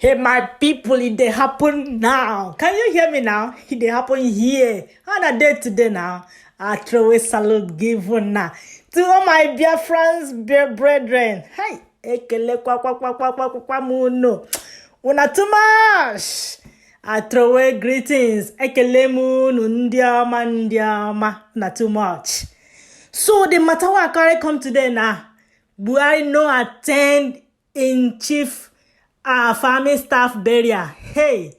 Hey, my people, it dey happen now. Can you hear me now? It dey happen here. On a day today now. I throw a salute given now to all my Biafrans, brethren. Hey, ekele kwa muno. Una too much. I throw away greetings. Ekele munu ndiama. Not too much. So the matter why I carry come today now. Buhari no attend in chief farming staff burial. Hey,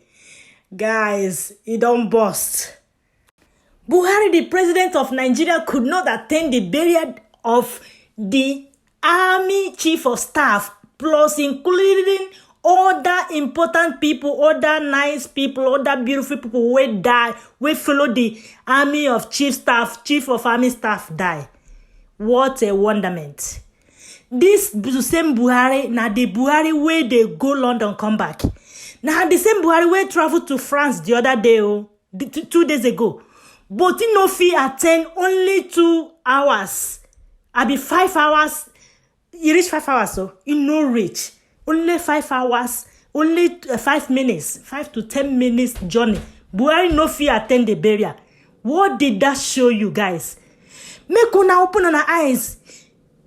guys, it don't bust. Buhari, the president of Nigeria, could not attend the burial of the army chief of staff, plus including other important people, other nice people, other beautiful people who die, we follow the army of chief of army staff die. What a wonderment. This same Buhari, now the Buhari where they go London come back. Now the same Buhari where traveled to France the other day, 2 days ago. But he no fee attend only 2 hours. I be 5 hours. You reach 5 hours, so you no reach. Only 5 hours, only 5 minutes, 5 to 10 minutes journey. Buhari no fee attend the burial. What did that show you guys? Make una open on our eyes.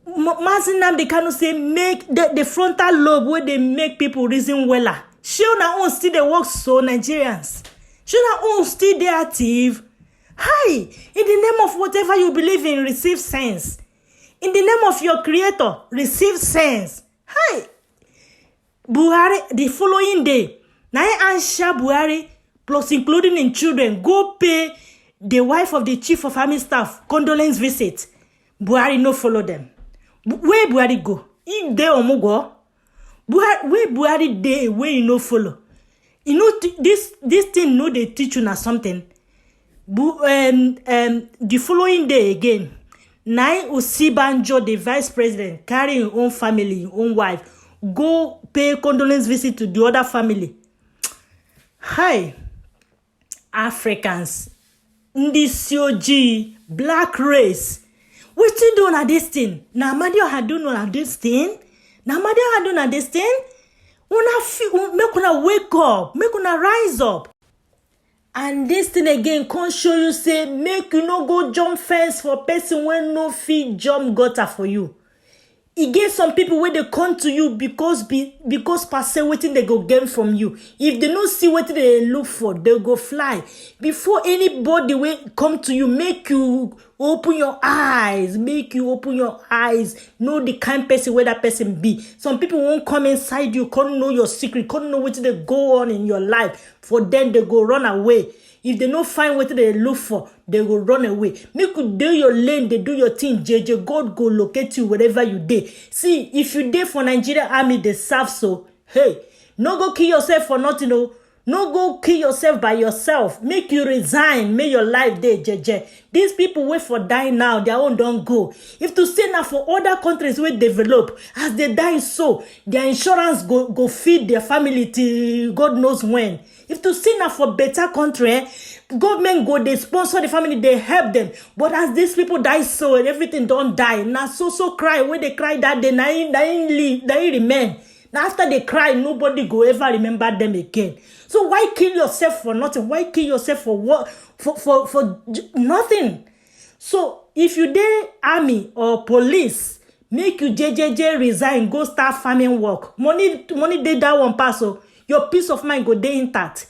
Mazi Nnamdi Kanu say make the frontal lobe where they make people reason weller. Show na own still they work so Nigerians. Show na own still they active. Hi, in the name of whatever you believe in, receive sense. In the name of your creator, receive sense. Hi. Buhari, the following day, na answer Buhari, plus including in children, go pay the wife of the chief of army staff condolence visit. Buhari no follow them. Where Buhari go? If they omugo, where Buhari dey, where you no follow. You know this thing no they teach you na something. The following day again, Nai Osibanjo, the vice president, carry his own family, his own wife, go pay condolence visit to the other family. Hi, Africans, Ndisioji, black race. We still doing this thing. Nnamdi had done this thing. Nnamdi had done this thing. Make una wake up. Make una rise up. And this thing again can't show you say make you no go jump fence for person when no fit jump gutter for you. It get some people where they come to you because pass waiting they go gain from you. If they no see what they look for, they go fly. Before anybody will come to you, make you open your eyes. Make you open your eyes. Know the kind person where that person be. Some people won't come inside you, can't know your secret, can't know what they go on in your life. For them, they go run away. If they don't find what they look for, they will run away. Make you do your lane, they do your thing. JJ, God go locate you wherever you dey. See, if you dey for Nigeria Army, they serve so. Hey, no go kill yourself for nothing, no. No go kill yourself by yourself. Make you resign. Make your life dey, JJ. These people wait for die now. Their own don't go. If to say now for other countries where develop, as they die so, their insurance go feed their family till God knows when. If to see now for better country, government go, they sponsor the family, they help them. But as these people die so and everything don't die, now so cry. When they cry that day, they remain. Now after they cry, nobody go ever remember them again. So why kill yourself for nothing? Why kill yourself for what? For nothing. So if you dey army or police, make you JJJ resign, go start farming work. Money dey that one pass. So your peace of mind go dey intact.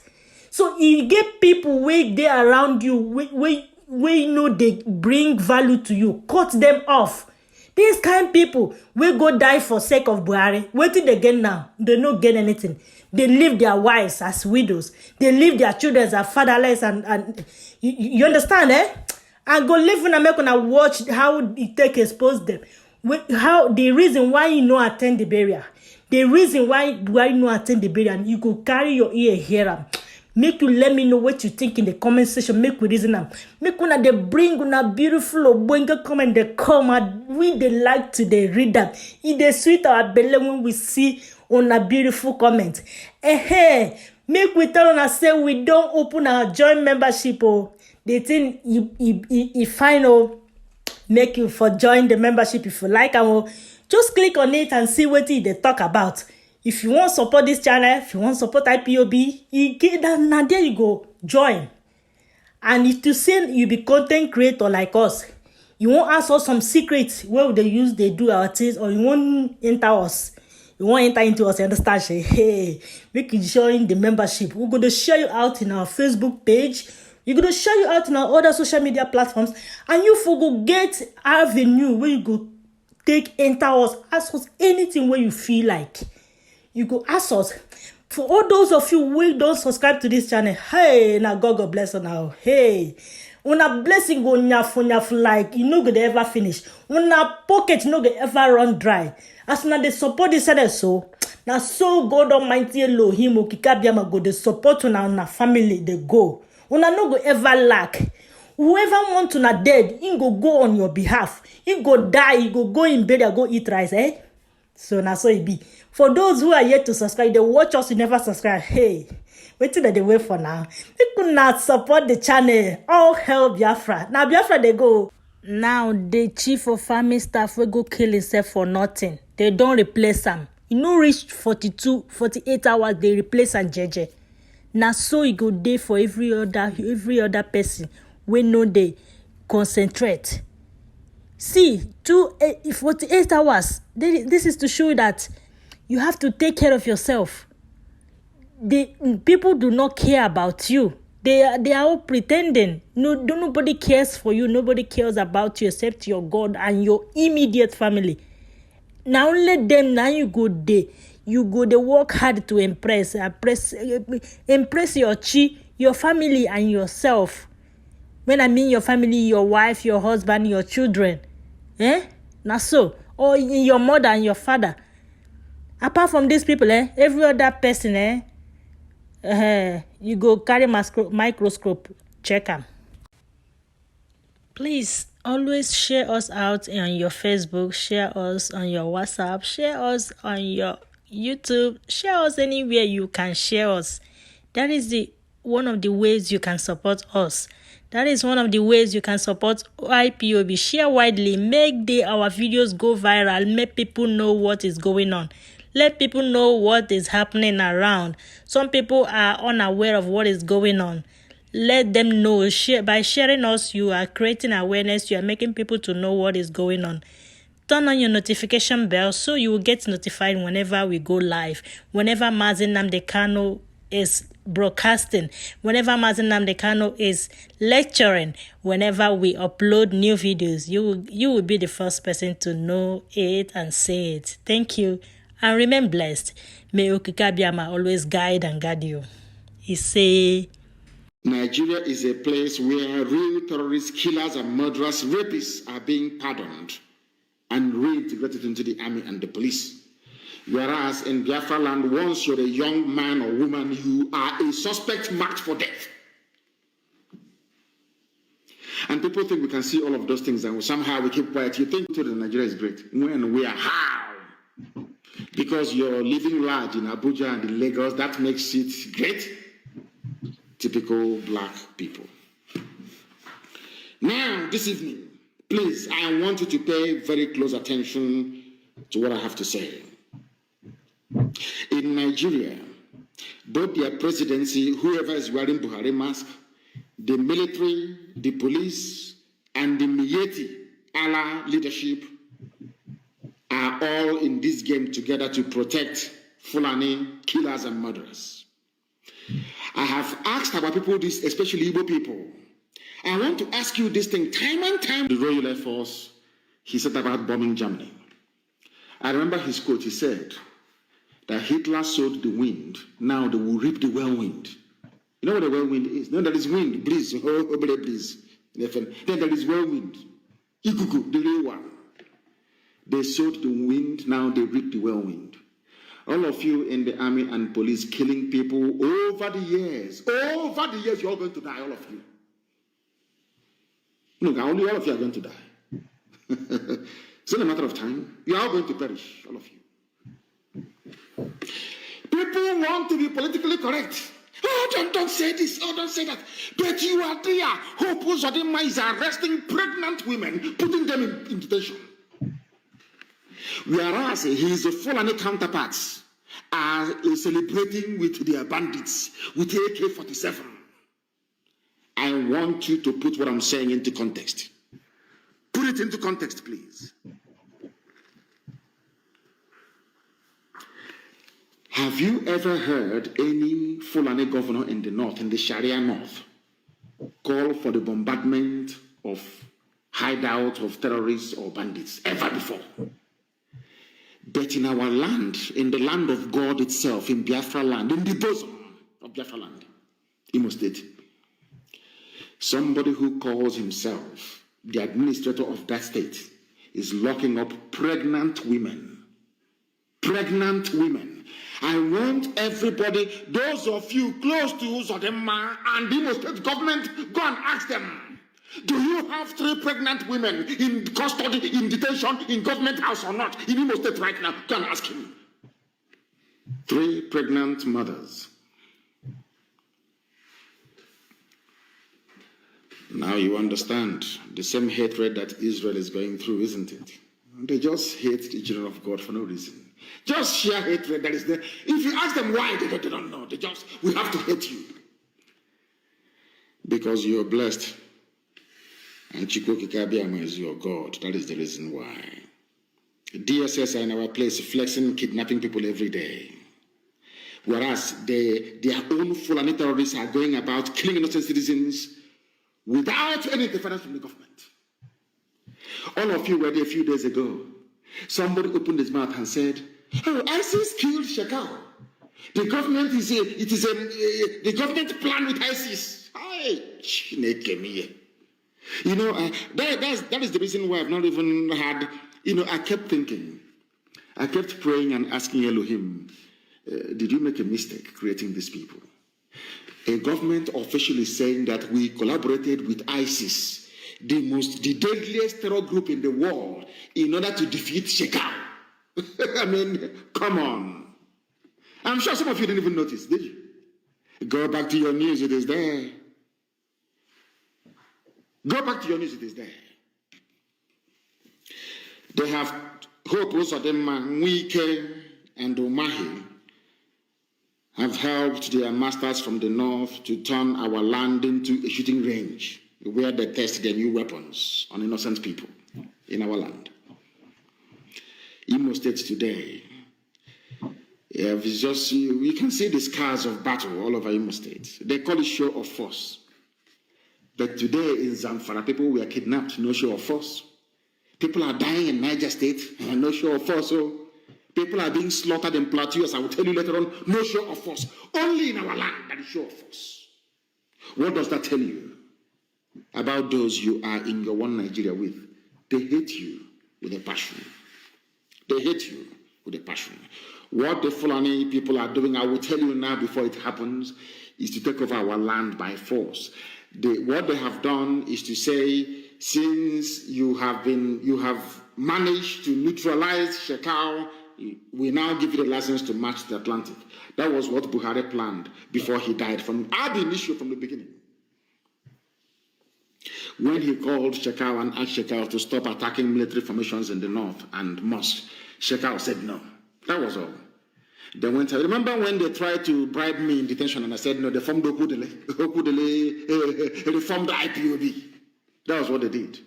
So you get people wey dey around you, wey you know they bring value to you. Cut them off. These kind people wey go die for sake of Buhari, wetin they get now? They no get anything. They leave their wives as widows. They leave their children as fatherless. And you understand, eh? And go live in America and watch how it take expose them. How the reason why you no attend the burial. The reason why you no attend the burial, you go carry your ear here. Make you let me know what you think in the comment section. Make we reason them. Make una they bring una beautiful oboinga comment. They come and we they like to they read them. It they sweet our belly when we see on a beautiful comment. Hey, make we tell una say we don't open our joint membership. Oh, the thing you final make you for join the membership if you like. Just click on it and see what they talk about. If you want to support this channel, if you want to support IPOB, you get that, now there you go, join. And if to say you be content creator like us, you won't ask us some secrets where they do our things, or you won't enter us. You won't enter into us, you understand? Hey, make you join the membership. We're going to share you out in our Facebook page. We're going to share you out in our other social media platforms. And you go get avenue where you go take enter us. Ask us anything where you feel like. You go ask us. For all those of you who don't subscribe to this channel, hey, now God bless you now. Hey, when a blessing go nyafu like, you know go ever finish. When a pocket no go ever run dry. As soon as they support this channel, so now so God Almighty Elohim okikabiama go the support on our family they go. Una no go ever lack. Whoever want to not dead, he go on your behalf. He go die, he go in bed and go eat rice, eh? So now so it be. For those who are yet to subscribe, they watch us, you never subscribe. Hey, wait till they wait for now. They could not support the channel. All hell Biafra. Now Biafra they go. Now the chief of army staff will go kill himself for nothing. They don't replace him. You know, reach 48 hours, they replace him jeje. Now so he go day for every other person. We know they concentrate. See, 48 hours. This is to show that you have to take care of yourself. People do not care about you. They are all pretending. Nobody cares for you. Nobody cares about you except your God and your immediate family. Now let them. Now you go there. You go they work hard to impress your chi, your family and yourself. When I mean your family, your wife, your husband, your children. Now so. Or your mother and your father. Apart from these people, every other person, you go carry microscope, check them. Please always share us out on your Facebook, share us on your WhatsApp, share us on your YouTube, share us anywhere you can share us. That is one of the ways you can support us. That is one of the ways you can support IPOB. Share widely, make our videos go viral, make people know what is going on. Let people know what is happening around. Some people are unaware of what is going on. Let them know. By sharing us, you are creating awareness. You are making people to know what is going on. Turn on your notification bell so you will get notified whenever we go live. Whenever Mazi Nnamdi Kanu is broadcasting, whenever Mazi Nnamdi Kanu is lecturing, whenever we upload new videos, you will be the first person to know it and say it. Thank you. And remain blessed. May Okikabiama always guide and guide you. He say, Nigeria is a place where real terrorists, killers, and murderers, rapists are being pardoned and reintegrated into the army and the police. Whereas in Biafra land, once you're a young man or woman, you are a suspect marked for death. And people think we can see all of those things and somehow we keep quiet. You think that Nigeria is great. When we are how? Because you're living large in Abuja and in Lagos, that makes it great. Typical black people. Now, this evening, please, I want you to pay very close attention to what I have to say. In Nigeria, both their presidency, whoever is wearing Buhari mask, the military, the police, and the Miyetti Allah leadership are all in this game together to protect Fulani killers and murderers. I have asked our people this, especially Igbo people. I want to ask you this thing time and time. The Royal Air Force, he said about bombing Germany. I remember his quote, he said that Hitler sowed the wind, now they will reap the whirlwind. You know what a whirlwind is? No, there is wind, breeze, breeze. Then there is whirlwind. Ikuku, the real one. They sowed the wind, now they reap the whirlwind. All of you in the army and police killing people over the years, you're all going to die, all of you. No, only all of you are going to die. It's only a matter of time. You are all going to perish, all of you. People want to be politically correct. Oh, don't say this. Oh, don't say that. But you are there. Hope Uzodinma is arresting pregnant women, putting them in detention. Whereas he is a Fulani counterpart, are celebrating with their bandits, with AK-47. I want you to put what I'm saying into context. Put it into context, please. Have you ever heard any Fulani governor in the north, in the Sharia north, call for the bombardment of hideouts of terrorists or bandits ever before? But in our land, in the land of God itself, in Biafra land, in the bosom of Biafra land, Imo State, somebody who calls himself the administrator of that state is locking up pregnant women. Pregnant women. I want everybody, those of you close to Uzodema and the Imo State government, go and ask them, do you have 3 pregnant women in custody, in detention, in government house or not, in Imo State right now? Go and ask him. 3 pregnant mothers. Now you understand the same hatred that Israel is going through, isn't it? They just hate the children of God for no reason. Just sheer hatred that is there. If you ask them why, they don't know. They just, we have to hate you. Because you are blessed. And Chikoki Kabiama is your God. That is the reason why. DSS are in our place, flexing, kidnapping people every day. Whereas their own Fulani terrorists are going about killing innocent citizens without any interference from the government. All of you were there a few days ago. Somebody opened his mouth and said, "Oh, ISIS killed Shekau. The government the government plan with ISIS." You know, that is the reason why I've not even had. You know, I kept thinking, I kept praying and asking Elohim, did you make a mistake creating these people? A government official is saying that we collaborated with ISIS, the deadliest terror group in the world, in order to defeat Shekau. I mean, come on. I'm sure some of you didn't even notice, did you? Go back to your news, it is there. Go back to your news, it is there. They have Hope Osadema, Nwike, and Omahi have helped their masters from the north to turn our land into a shooting range where they test their new weapons on innocent people in our land. Imo State today, we can see the scars of battle all over Imo State. They call it show of force. But today in Zamfara, people were kidnapped, no show of force. People are dying in Niger State, and no show of force. So people are being slaughtered in Plateau, as I will tell you later on, no show of force. Only in our land that is show of force. What does that tell you about those you are in your one Nigeria with? They hate you with a passion. They hate you with a passion. What the Fulani people are doing, I will tell you now before it happens, is to take over our land by force. What they have done is to say, since you have managed to neutralize Shekau, we now give you the license to march the Atlantic. That was what Buhari planned before he died. I've been issued from the beginning. When he called Shekau and asked Shekau to stop attacking military formations in the north and mosques, Shekau said no. That was all. They went. Remember when they tried to bribe me in detention and I said no, they formed reformed the IPOB. That was what they did.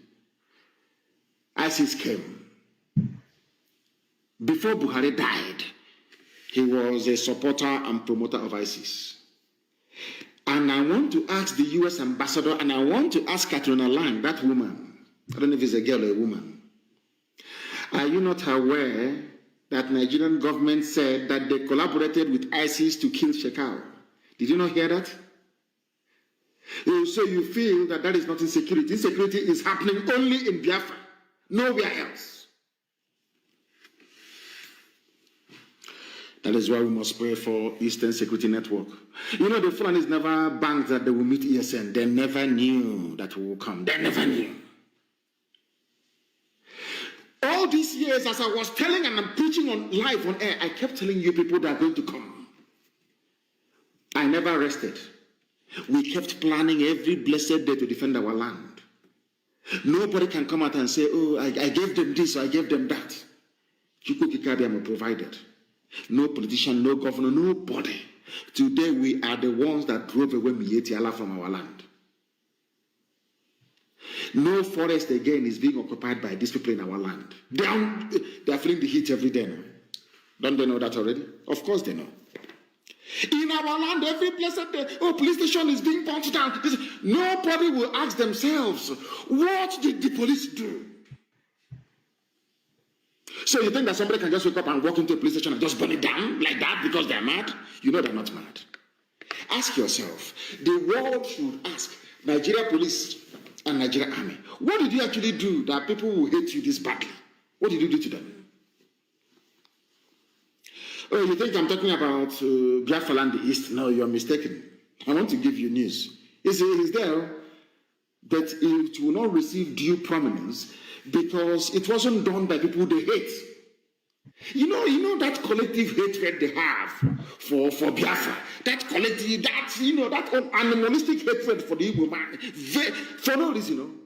ISIS came. Before Buhari died, he was a supporter and promoter of ISIS. And I want to ask the U.S. ambassador, and I want to ask Katrina Lang, that woman, I don't know if it's a girl or a woman, are you not aware that Nigerian government said that they collaborated with ISIS to kill Shekau? Did you not hear that? So you feel that is not insecurity. Insecurity is happening only in Biafra, nowhere else. That is why we must pray for Eastern Security Network. You know, the Fulanis never banked that they will meet ESN. They never knew that we will come. They never knew. All these years, as I was telling and I'm preaching live on air, I kept telling you people that are going to come. I never rested. We kept planning every blessed day to defend our land. Nobody can come out and say, oh, I gave them this, or I gave them that. Chukwu Kikabiam provided. No politician, no governor, nobody. Today we are the ones that drove away Miyetti Allah from our land. No forest again is being occupied by these people in our land. They are feeling the heat every day now. Don't they know that already? Of course they know. In our land, every place at the police station is being punched down. Nobody will ask themselves, what did the police do? So you think that somebody can just wake up and walk into a police station and just burn it down like that because they're mad? You know they're not mad. Ask yourself, the world should ask Nigeria police and Nigeria army, what did you actually do that people will hate you this badly? What did you do to them? Oh, you think I'm talking about Biafra land, the East? No, you're mistaken. I want to give you news. It's there, but it will not receive due prominence because it wasn't done by people they hate. You know that collective hatred they have for Biafra, that collective, that animalistic hatred for the Igbo man, for no reason,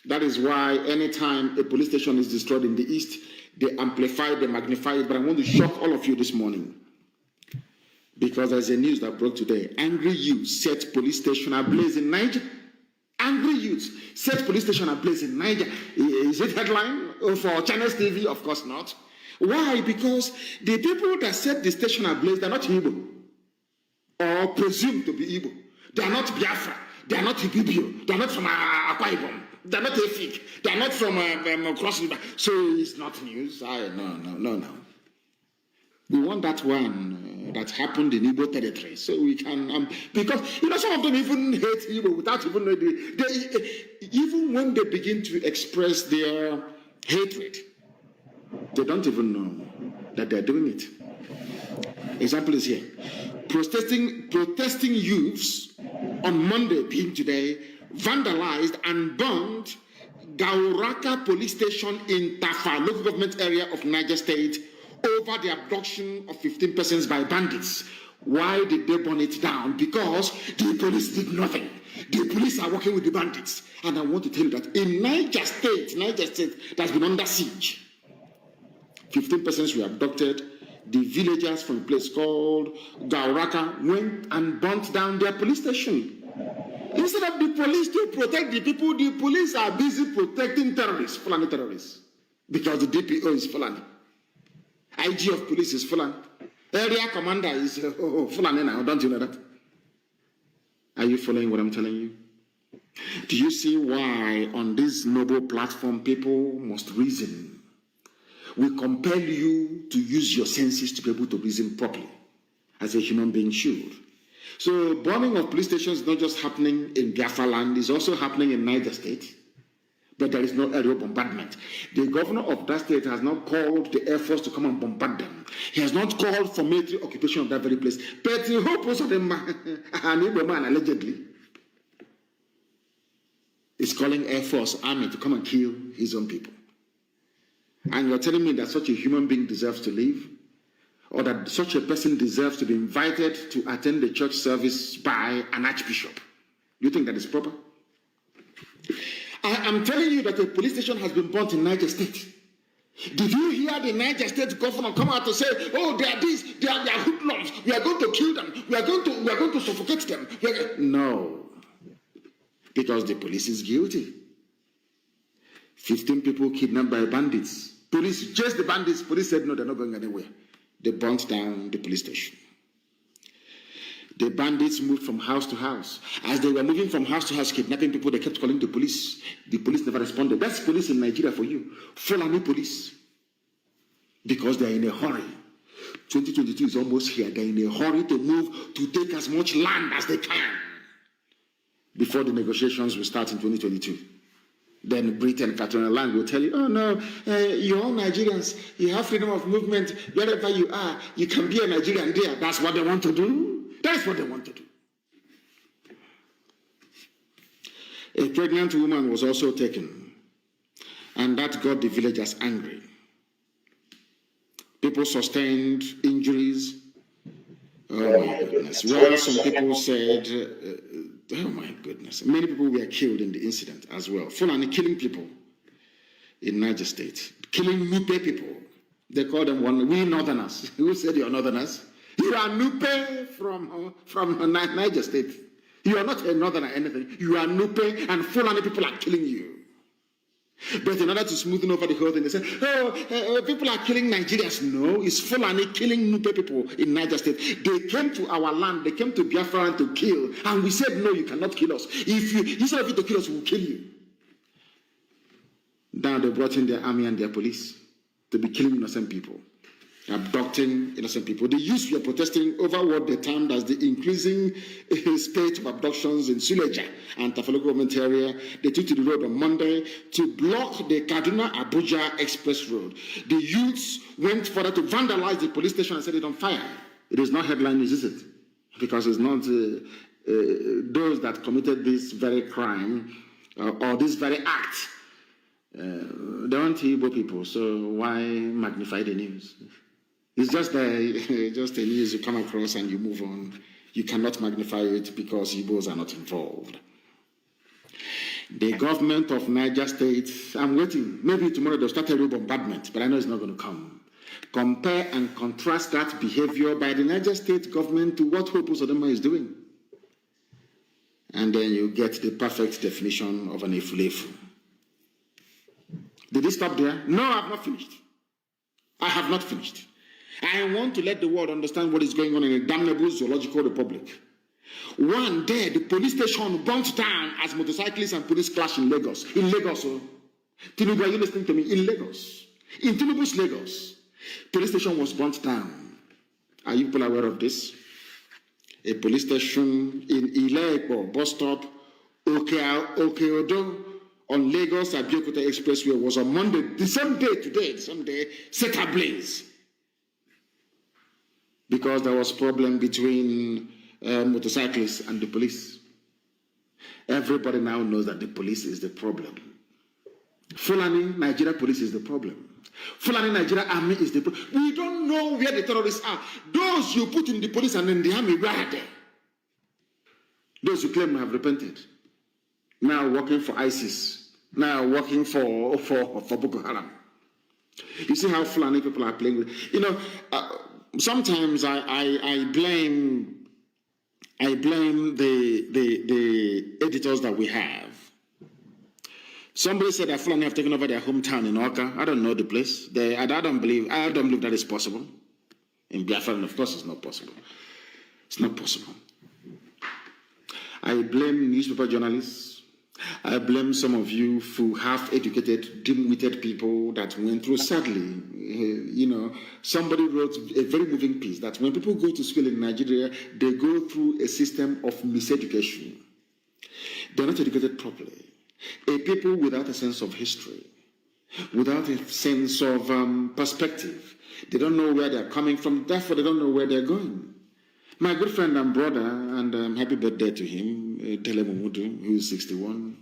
That is why anytime a police station is destroyed in the East, they amplify, they magnify it. But I want to shock all of you this morning because there's a news that broke today. Angry youth set police station ablaze in Niger. Angry youths set police station ablaze in Niger. Is it headline for Channels TV? Of course not. Why? Because the people that set the station ablaze, they're not Igbo or presumed to be Igbo. They are not Biafra. They are not Ibibio. They are not from Akwa Ibom. They are not Efik. They are not from Cross River. So it's not news. No. We want that one that happened in Igbo territory. So we can, because, some of them even hate Igbo without even knowing. Even when they begin to express their hatred, they don't even know that they're doing it. Example is here. Protesting youths on Monday, being today, vandalized and burned Gauraka police station in Tafa, local government area of Niger State, over the abduction of 15 persons by bandits. Why did they burn it down? Because the police did nothing. The police are working with the bandits. And I want to tell you that in Niger State that's been under siege, 15 persons were abducted. The villagers from a place called Gauraka went and burnt down their police station. Instead of the police to protect the people, the police are busy protecting terrorists, Fulani terrorists. Because the DPO is Fulani. IG of police is Fulani. Area commander is Fulani now. Don't you know that? Are you following what I'm telling you? Do you see why on this noble platform people must reason? We compel you to use your senses to be able to reason properly, as a human being should. So bombing of police stations is not just happening in Biafra land, it's also happening in Niger State. But there is no aerial bombardment. The governor of that state has not called the Air Force to come and bombard them. He has not called for military occupation of that very place. But the hope also the man, allegedly, is calling Air Force army to come and kill his own people. And you're telling me that such a human being deserves to live? Or that such a person deserves to be invited to attend the church service by an archbishop? You think that is proper? I am telling you that a police station has been burnt in Niger State. Did you hear the Niger State governor come out to say, oh, they are this, they are hoodlums, we are going to kill them, we are going to suffocate them? No. Because the police is guilty. 15 people kidnapped by bandits. Police chased the bandits. Police said, no, they're not going anywhere. They burnt down the police station. The bandits moved from house to house. As they were moving from house to house, kidnapping people, they kept calling the police. The police never responded. That's police in Nigeria for you. Fulani police. Because they're in a hurry. 2022 is almost here. They're in a hurry to move, to take as much land as they can before the negotiations will start in 2022. Then Britain, Catherine Land will tell you, oh no, you're all Nigerians. You have freedom of movement. Wherever you are, you can be a Nigerian there. That's what they want to do. That's what they want to do. A pregnant woman was also taken, and that got the villagers angry. People sustained injuries. Oh my goodness. Well, some people said, oh my goodness. Many people were killed in the incident as well. Fulani killing people in Niger State. Killing Nupe people. They call them we Northerners. Who said you're Northerners? You are Nupe from Niger State. You are not a Northerner anything. You are Nupe, and Fulani people are killing you. But in order to smoothen over the whole thing, they say, people are killing Nigerians. No, it's Fulani killing Nupe people in Niger State. They came to our land, they came to Biafra land to kill, and we said, no, you cannot kill us. Instead of you to kill us, we will kill you. Now they brought in their army and their police to be killing innocent people, abducting innocent people. The youth were protesting over what they termed as the increasing spate of abductions in Suleja and Tafalo government area. They took to the road on Monday to block the Kaduna-Abuja Express Road. The youths went further to vandalize the police station and set it on fire. It is not headline news, is it? Because it's not those that committed this very crime or this very act. They aren't Igbo people, so why magnify the news? It's just a news you come across and you move on. You cannot magnify it because Igbos are not involved. The government of Niger State, I'm waiting. Maybe tomorrow they'll start a real bombardment, but I know it's not going to come. Compare and contrast that behavior by the Niger State government to what Hope Uzodinma is doing. And then you get the perfect definition of an efulefu. Did it stop there? No, I have not finished. I have not finished. I want to let the world understand what is going on in a damnable zoological republic. One day, the police station burnt down as motorcyclists and police clash in Lagos. In Lagos, Tinubu, are you listening to me? In Lagos. In Tinubu's Lagos, police station was burnt down. Are you people aware of this? A police station in Ilepo bus stop, Okeodo, on Lagos Abeokuta Expressway was on Monday, the same day, set ablaze. Because there was problem between motorcyclists and the police. Everybody now knows that the police is the problem. Fulani Nigeria police is the problem. Fulani Nigeria army is the problem. We don't know where the terrorists are. Those you put in the police and in the army, where are they? Those who claim to have repented. Now working for ISIS, now working for Boko Haram. You see how Fulani people are playing with. Sometimes I blame the editors that we have. Somebody said that Fulani have taken over their hometown in Oka. I don't know the place. I don't believe that is possible. In Biafra, and of course, it's not possible. It's not possible. I blame newspaper journalists. I blame some of you who half-educated, dim-witted people that went through, sadly, somebody wrote a very moving piece that when people go to school in Nigeria, they go through a system of miseducation. They're not educated properly. A people without a sense of history, without a sense of perspective. They don't know where they're coming from, therefore they don't know where they're going. My good friend and brother, and happy birthday to him, Dele Mumudu, who is 61,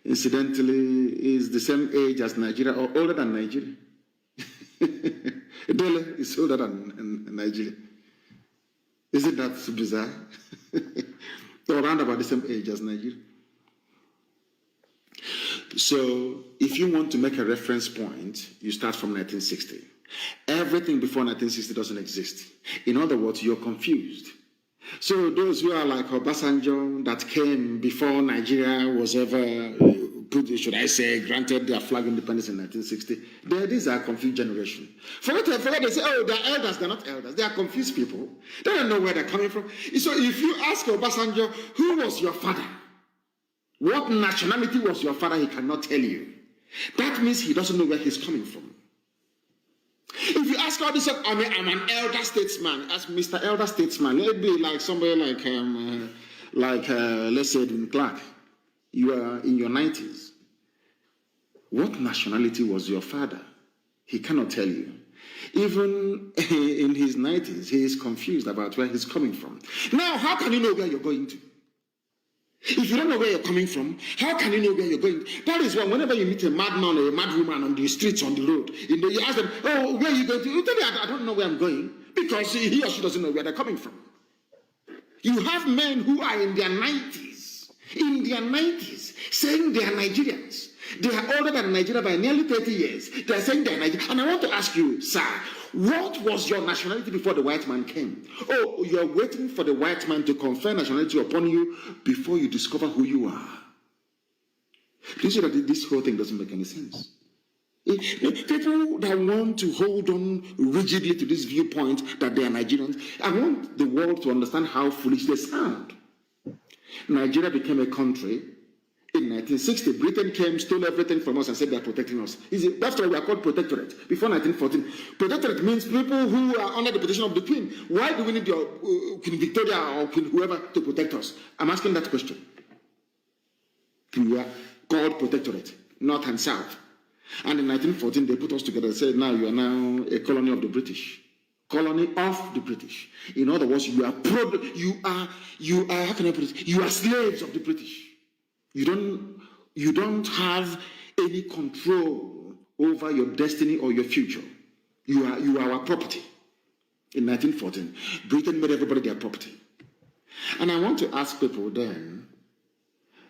incidentally is the same age as Nigeria, or older than Nigeria. Dele is older than Nigeria. Isn't that bizarre? Or around about the same age as Nigeria. So, if you want to make a reference point, you start from 1960. Everything before 1960 doesn't exist. In other words, you're confused. So those who are like Obasanjo that came before Nigeria was ever, granted their flag independence in 1960, these are a confused generation. Forget they say, they're elders. They're not elders. They are confused people. They don't know where they're coming from. So if you ask Obasanjo, who was your father? What nationality was your father? He cannot tell you. That means he doesn't know where he's coming from. If you ask all this, I'm an elder statesman. Ask Mr. Elder Statesman. Let it be like somebody like let's say Edwin Clark. You are in your 90s. What nationality was your father? He cannot tell you. Even in his 90s, he is confused about where he's coming from. Now, how can you know where you're going to? If you don't know where you're coming from, how can you know where you're going? That is why whenever you meet a madman or a mad woman on the streets, on the road, you ask them, where are you going to? You tell me, I don't know where I'm going, because he or she doesn't know where they're coming from. You have men who are in their 90s, saying they are Nigerians. They are older than Nigeria by nearly 30 years. They are saying they are Nigerian. And I want to ask you, sir, what was your nationality before the white man came? Oh, you are waiting for the white man to confer nationality upon you before you discover who you are. Do you see that this whole thing doesn't make any sense? People that want to hold on rigidly to this viewpoint that they are Nigerians, I want the world to understand how foolish they sound. Nigeria became a country in 1960. Britain came, stole everything from us and said they are protecting us. That's why we are called protectorate before 1914. Protectorate means people who are under the protection of the Queen. Why do we need your Queen Victoria or Queen whoever to protect us? I'm asking that question. We are called protectorate, North and South. And in 1914, they put us together and said, now you are now a colony of the British. Colony of the British. In other words, you are how can I put it? You are slaves of the British. You don't have any control over your destiny or your future. You are our property. In 1914, Britain made everybody their property. And I want to ask people then,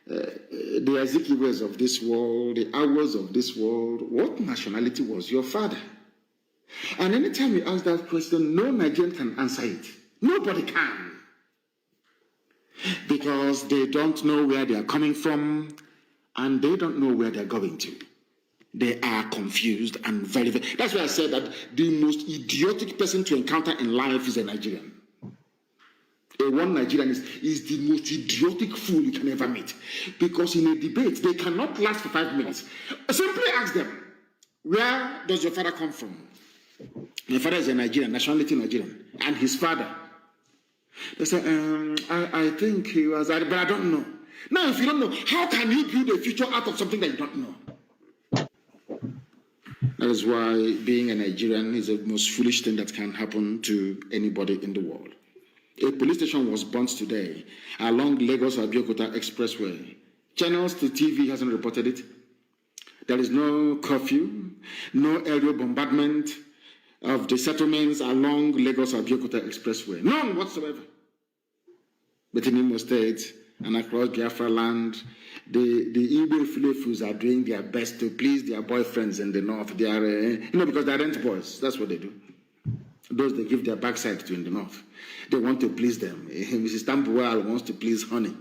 the Ezekiels of this world, the hours of this world, what nationality was your father? And anytime you ask that question, no Nigerian can answer it. Nobody can. Because they don't know where they are coming from and they don't know where they're going to. They are confused and very, very... That's why I said that the most idiotic person to encounter in life is a Nigerian. One Nigerian is the most idiotic fool you can ever meet. Because in a debate, they cannot last for 5 minutes. Simply ask them, where does your father come from? My father is a Nigerian, nationality Nigerian. And his father. They say, I think he was, but I don't know. Now, if you don't know, how can you build a future out of something that you don't know? That is why being a Nigerian is the most foolish thing that can happen to anybody in the world. A police station was burnt today along Lagos-Abeokuta Expressway. Channels to TV hasn't reported it. There is no curfew, no aerial bombardment of the settlements along Lagos-Abeokuta Expressway. None whatsoever. But in Imo State and across Biafra land, the Igbo Filefus are doing their best to please their boyfriends in the north. They are, because they are rent boys. That's what they do. Those they give their backside to in the north. They want to please them. Mrs. Tambuwal wants to please honey.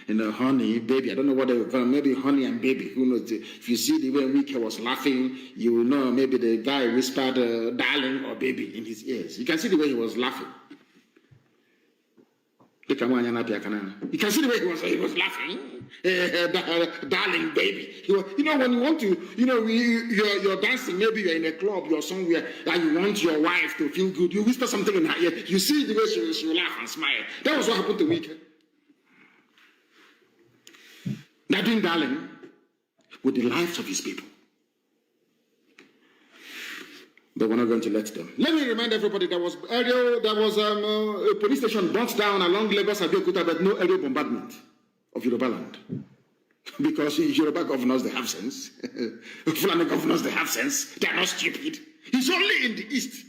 Honey, baby. I don't know what they would call them. Maybe honey and baby. Who knows? If you see the way Wike was laughing, you will know maybe the guy whispered darling or baby in his ears. You can see the way he was laughing. You can see the way he was laughing. Darling, baby. When you want to, you're dancing, maybe you're in a club, you're somewhere, and you want your wife to feel good. You whisper something in her ear. You see the way she will laugh and smile. That was what happened to Wike. They're doing darling with the lives of his people. But we're not going to let them. Let me remind everybody there was a police station burnt down along Lagos-Abeokuta, but no aerial bombardment of Yoruba land. Because Yoruba governors, they have sense. Fulani governors, they have sense. They are not stupid. It's only in the east.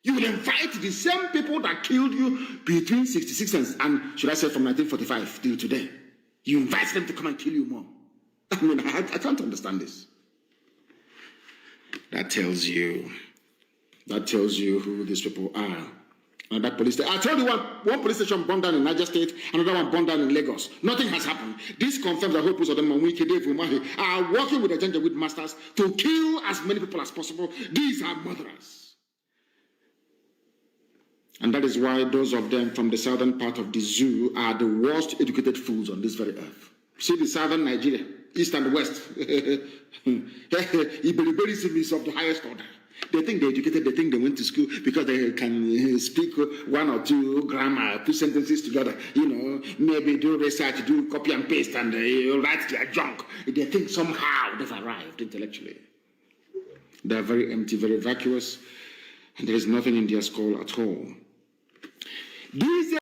You will invite the same people that killed you between 66 and should I say from 1945 till today. You invite them to come and kill you more. I can't understand this. That tells you who these people are. And that police station, I told you one police station burned down in Niger State, another one burned down in Lagos. Nothing has happened. This confirms that Hopus of them are working with the Janjaweed masters to kill as many people as possible. These are murderers. And that is why those of them from the southern part of the zoo are the worst educated fools on this very earth. See the southern Nigeria, east and west. Iberiberism is of the highest order. They think they're educated, they think they went to school because they can speak one or two grammar, put sentences together, maybe do research, do copy and paste, and write their junk. They think somehow they've arrived intellectually. They're very empty, very vacuous, and there is nothing in their skull at all. These